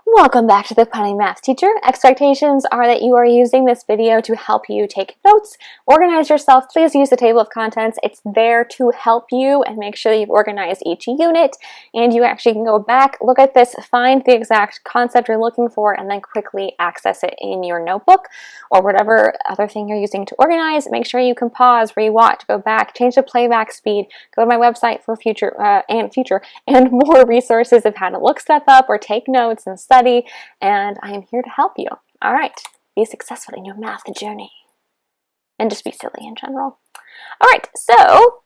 Welcome back to the Punny Math Teacher. Expectations are that you are using this video to help you take notes, organize yourself. Please use the table of contents. It's there to help you and make sure that you've organized each unit, and you actually can go back, look at this, find the exact concept you're looking for, and then quickly access it in your notebook or whatever other thing you're using to organize. Make sure you can pause, rewatch, go back, change the playback speed, go to my website for future and more resources of how to look stuff up or take notes and study, and I am here to help you. All right, be successful in your math journey and just be silly in general. All right, so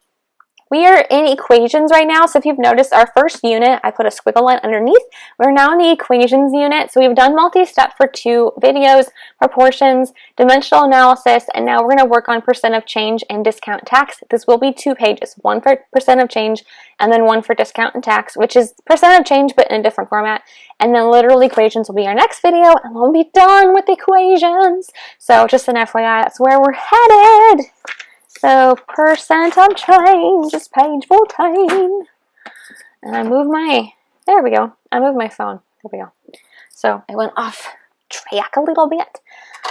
we are in equations right now. So if you've noticed, our first unit, I put a squiggle line underneath. We're now in the equations unit. So we've done multi-step for 2 videos, proportions, dimensional analysis, and now we're going to work on percent of change and discount tax. This will be 2 pages, one for percent of change and then one for discount and tax, which is percent of change but in a different format. And then literal equations will be our next video, and we'll be done with equations. So just an FYI, that's where we're headed. So percent of change is page 14. And I moved my, there we go. I moved my phone. There we go. So it went off track a little bit.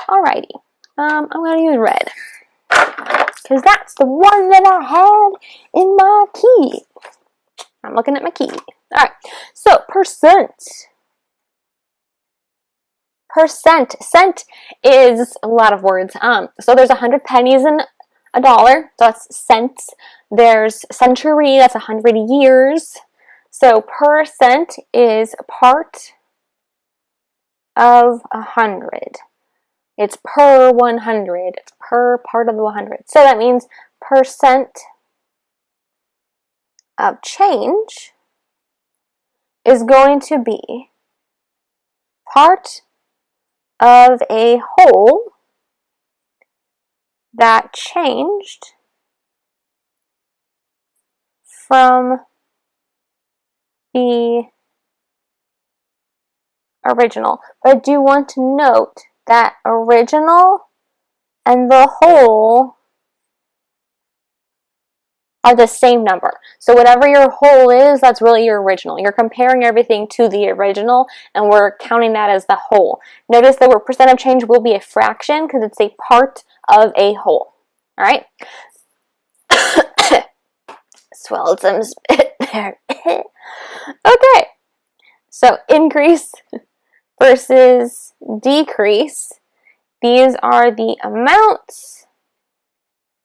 Alrighty. I'm going to use red, because that's the one that I had in my key. I'm looking at my key. Alright. So percent. Cent is a lot of words. So there's 100 pennies in a dollar, so that's cents. There's century, that's 100 years. So percent is part of 100. It's per 100. It's per part of the 100. So that means percent of change is going to be part of a whole that changed from the original. But I do want to note that original and the whole are the same number. So whatever your whole is, that's really your original. You're comparing everything to the original, and we're counting that as the whole. Notice that percent of change will be a fraction because it's a part of a whole. All right? Swallowed some spit there. Okay. So increase versus decrease. These are the amounts.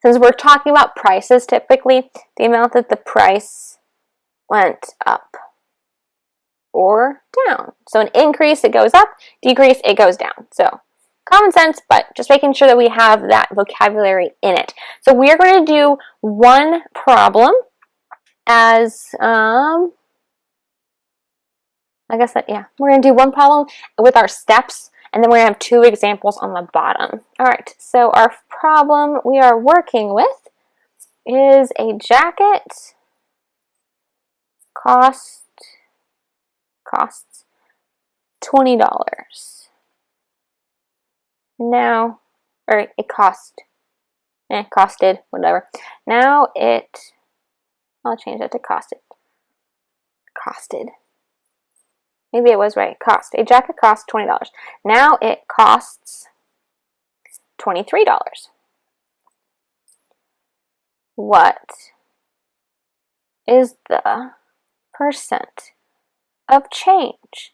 Since we're talking about prices typically, the amount that the price went up or down. So an increase, it goes up. Decrease, it goes down. So common sense, but just making sure that we have that vocabulary in it. So we are going to do one problem as, I guess that, yeah, we're going to do one problem with our steps, and then we're going to have 2 examples on the bottom. All right, so our problem we are working with is a jacket costs $20. Now, or it costed, whatever. Now I'll change that to costed. Maybe it was right. Cost. A jacket costs $20. Now it costs $23. What is the percent of change?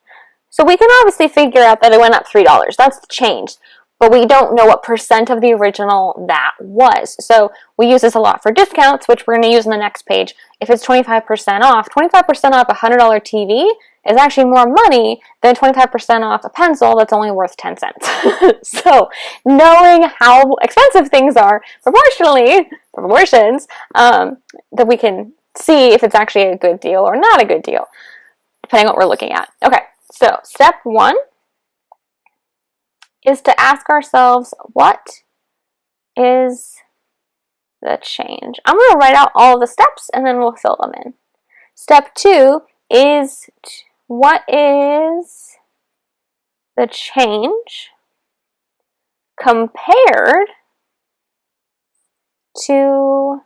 So we can obviously figure out that it went up $3. That's the change. But we don't know what percent of the original that was. So we use this a lot for discounts, which we're going to use in the next page. If it's 25% off, 25% off a $100 TV is actually more money than 25% off a pencil that's only worth 10 cents. So knowing how expensive things are proportions, that we can see if it's actually a good deal or not a good deal, depending on what we're looking at. Okay, so step 1 is to ask ourselves, what is the change? I'm going to write out all the steps and then we'll fill them in. Step 2 is, what is the change compared to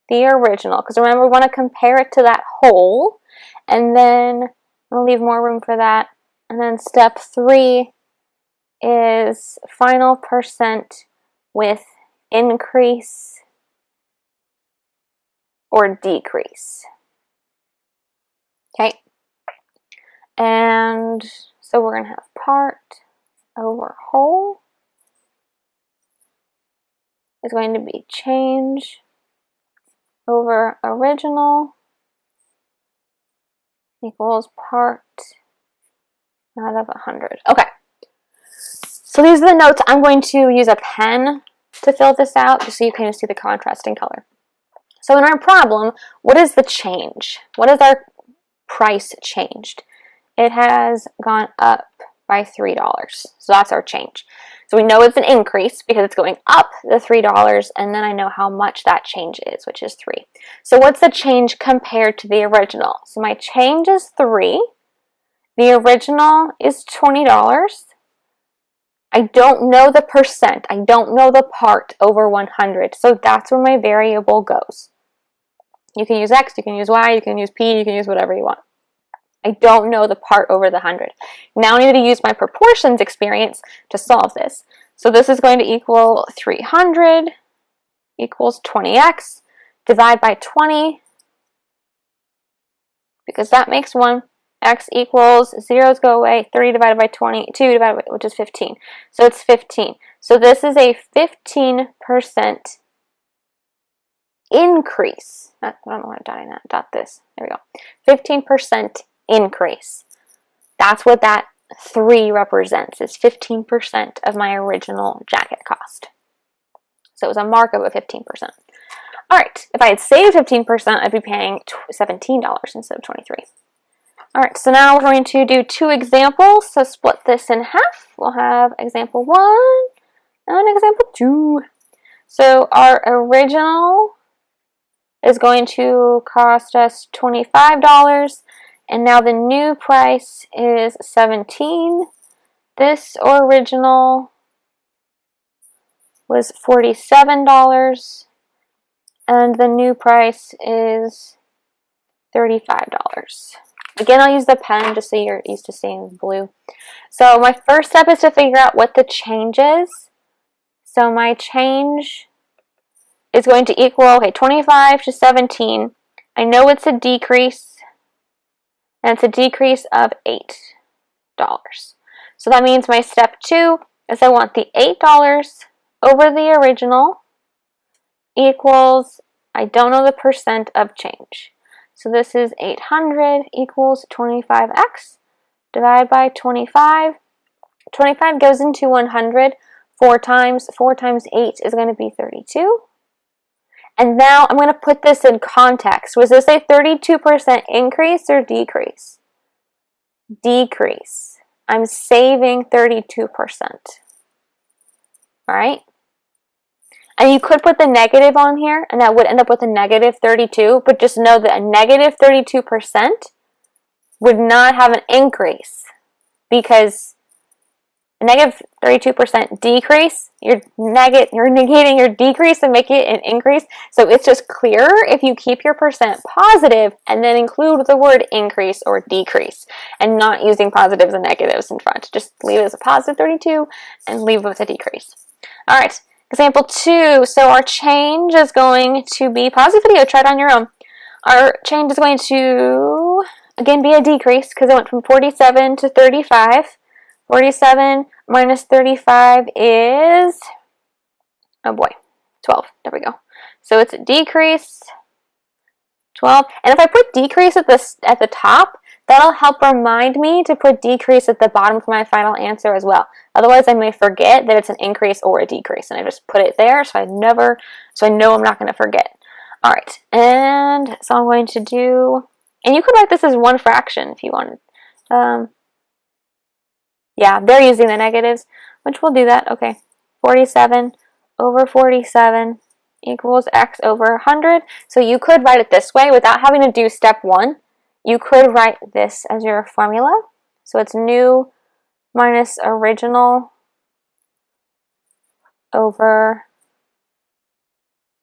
the original? Because remember, we want to compare it to that whole, and then I'll leave more room for that. And then step 3 is final percent with increase or decrease. Okay. And so we're going to have part over whole is going to be change over original equals part out of 100. Okay. So these are the notes. I'm going to use a pen to fill this out just so you can see the contrast in color. So in our problem, what is the change? What is our price changed? It has gone up by $3. So that's our change. So we know it's an increase because it's going up the $3, and then I know how much that change is, which is 3. So what's the change compared to the original? So my change is 3. The original is $20. I don't know the percent. I don't know the part over 100. So that's where my variable goes. You can use X, you can use Y, you can use P, you can use whatever you want. I don't know the part over the 100. Now I need to use my proportions experience to solve this. So this is going to equal 300 equals 20x. Divide by 20 because that makes 1. X equals, zeros go away, 30 divided by 20, 2 divided by, which is 15. So it's 15. So this is a 15% increase. I don't know why I'm dotting that. Dot this. There we go. 15% increase. That's what that 3 represents, is 15% of my original jacket cost. So it was a markup of 15%. All right, if I had saved 15%, I'd be paying $17 instead of $23. All right, so now we're going to do 2 examples. So split this in half. We'll have example 1 and example 2. So our original is going to cost us $25, and now the new price is $17. This original was $47, and the new price is $35. Again, I'll use the pen just so you're used to seeing blue. So my first step is to figure out what the change is. So my change is going to equal, okay, 25 to 17. I know it's a decrease, and it's a decrease of $8. So that means my step 2 is I want the $8 over the original equals, I don't know the percent of change. So this is 800 equals 25x divided by 25. 25 goes into 100 4 times. 4 times 8 is going to be 32. And now I'm going to put this in context. Was this a 32% increase or decrease? Decrease. I'm saving 32%. All right? And you could put the negative on here, and that would end up with a negative 32, but just know that a negative 32% would not have an increase, because a negative 32% decrease, you're negating your decrease and make it an increase. So it's just clearer if you keep your percent positive and then include the word increase or decrease, and not using positives and negatives in front. Just leave it as a positive 32 and leave it with a decrease. All right. Example 2, so our change is going to be, pause the video, try it on your own. Our change is going to, again, be a decrease because it went from 47 to 35. 47 minus 35 is, oh boy, 12. There we go. So it's a decrease, 12. And if I put decrease at the top, that'll help remind me to put decrease at the bottom for my final answer as well. Otherwise, I may forget that it's an increase or a decrease, and I just put it there so I know I'm not going to forget. All right, and so I'm going to do, and you could write this as 1 fraction if you wanted. Yeah, they're using the negatives, which we'll do that. Okay, 47 over 47 equals x over 100. So you could write it this way without having to do step 1. You could write this as your formula. So it's new minus original over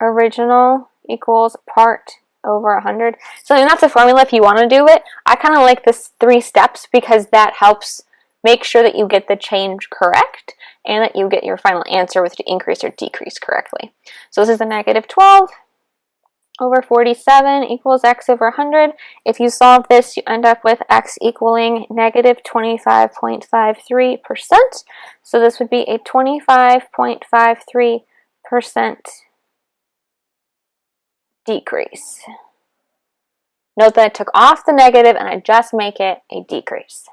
original equals part over 100. So that's a formula if you want to do it. I kind of like this 3 steps because that helps make sure that you get the change correct and that you get your final answer with the increase or decrease correctly. So this is the negative 12 over 47 equals x over 100. If you solve this, you end up with x equaling negative 25.53%. So this would be a 25.53% decrease. Note that I took off the negative and I just make it a decrease.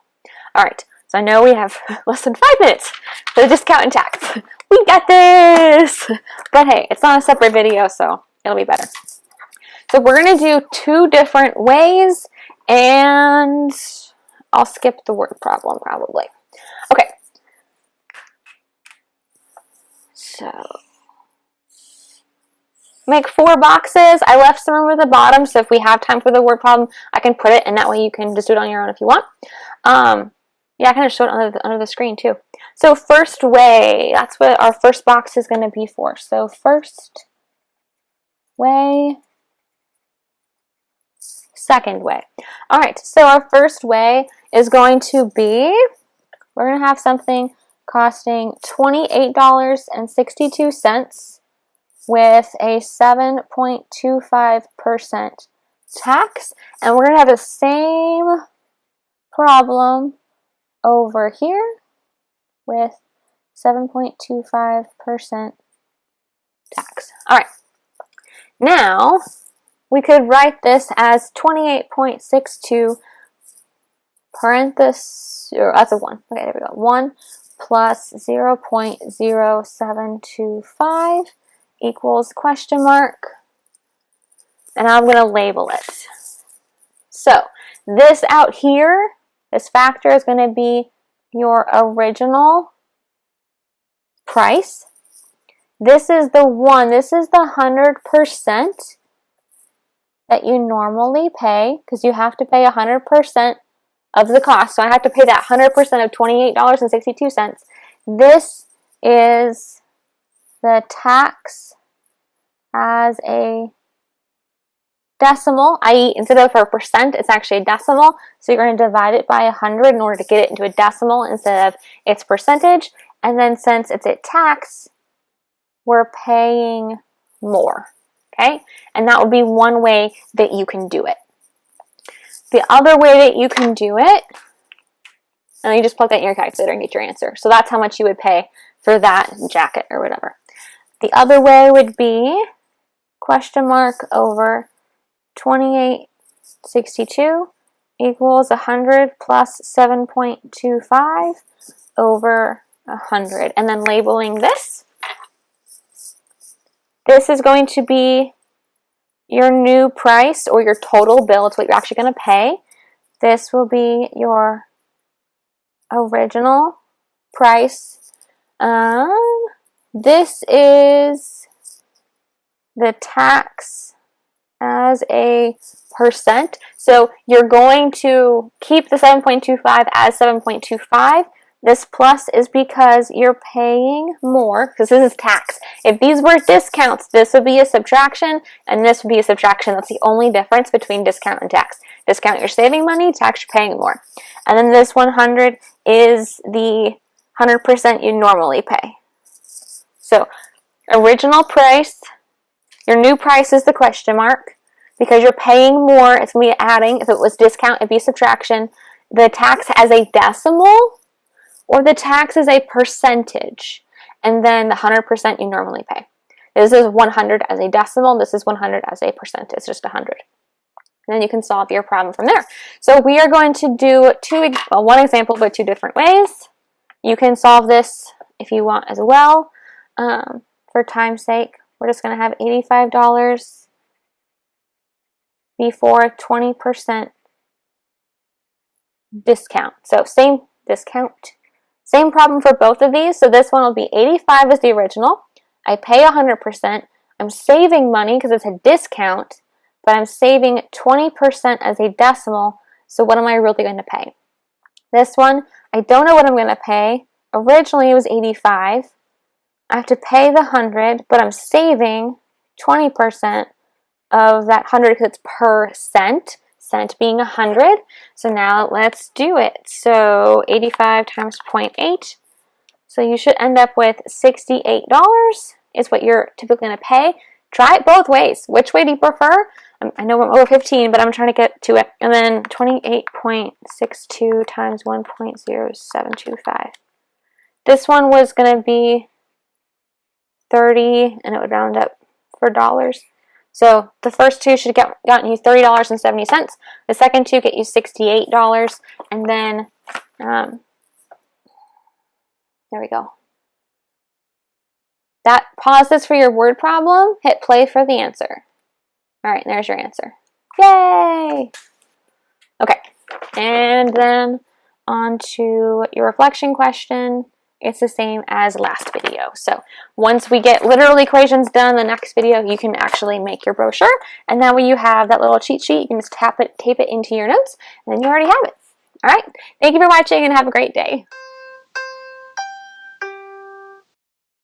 All right, so I know we have less than 5 minutes for the discount and tax. We got this! But hey, it's not a separate video, so it'll be better. So we're going to do 2 different ways, and I'll skip the word problem probably. Okay. So make 4 boxes. I left some room at the bottom, so if we have time for the word problem, I can put it, and that way you can just do it on your own if you want. Yeah, I can just show it under the screen too. So first way, that's what our first box is going to be for. So first way, second way. All right, so our first way is going to be, we're going to have something costing $28.62 with a 7.25% tax, and we're going to have the same problem over here with 7.25% tax. All right, now we could write this as 28.62 parentheses, or that's a 1. Okay, there we go. 1 plus 0.0725 equals question mark, and I'm going to label it. So this out here, this factor is going to be your original price. This is the 1. This is the 100% that you normally pay, because you have to pay 100% of the cost. So I have to pay that 100% of $28.62. This is the tax as a decimal, i.e. instead of a percent, it's actually a decimal. So you're going to divide it by 100 in order to get it into a decimal instead of its percentage. And then since it's a tax, we're paying more. Okay? And that would be one way that you can do it. The other way that you can do it, and you just plug that in your calculator and get your answer. So that's how much you would pay for that jacket or whatever. The other way would be question mark over 28.62 equals 100 plus 7.25 over 100. And then labeling this. This is going to be your new price or your total bill. It's what you're actually going to pay. This will be your original price. This is the tax as a percent. So you're going to keep the 7.25 as 7.25. This plus is because you're paying more, because this is tax. If these were discounts, this would be a subtraction, and this would be a subtraction. That's the only difference between discount and tax. Discount, you're saving money. Tax, you're paying more. And then this 100 is the 100% you normally pay. So original price, your new price is the question mark. Because you're paying more, it's going to be adding. If it was discount, it'd be subtraction. The tax as a decimal, or the tax is a percentage, and then the 100% you normally pay. This is 100 as a decimal, this is 100 as a percent, it's just 100. And then you can solve your problem from there. So we are going to do one example, but 2 different ways. You can solve this if you want as well. For time's sake, we're just going to have $85 before 20% discount. So same discount. Same problem for both of these. So this one will be 85 as the original. I pay 100%. I'm saving money because it's a discount, but I'm saving 20% as a decimal. So what am I really going to pay? This one, I don't know what I'm going to pay. Originally it was 85. I have to pay the 100, but I'm saving 20% of that 100 because it's percent. cent being 100. So now let's do it. So 85 times 0.8. So you should end up with $68 is what you're typically going to pay. Try it both ways. Which way do you prefer? I know I'm over 15, but I'm trying to get to it. And then 28.62 times 1.0725. This one was going to be 30, and it would round up for dollars. So the first two should have gotten you $30.70. The second two get you $68, and then there we go. That pause this for your word problem. Hit play for the answer. All right, there's your answer. Yay! Okay, and then on to your reflection question. It's the same as last video. So once we get literal equations done, the next video, you can actually make your brochure. And that way you have that little cheat sheet. You can just tape it into your notes, and then you already have it. All right. Thank you for watching, and have a great day.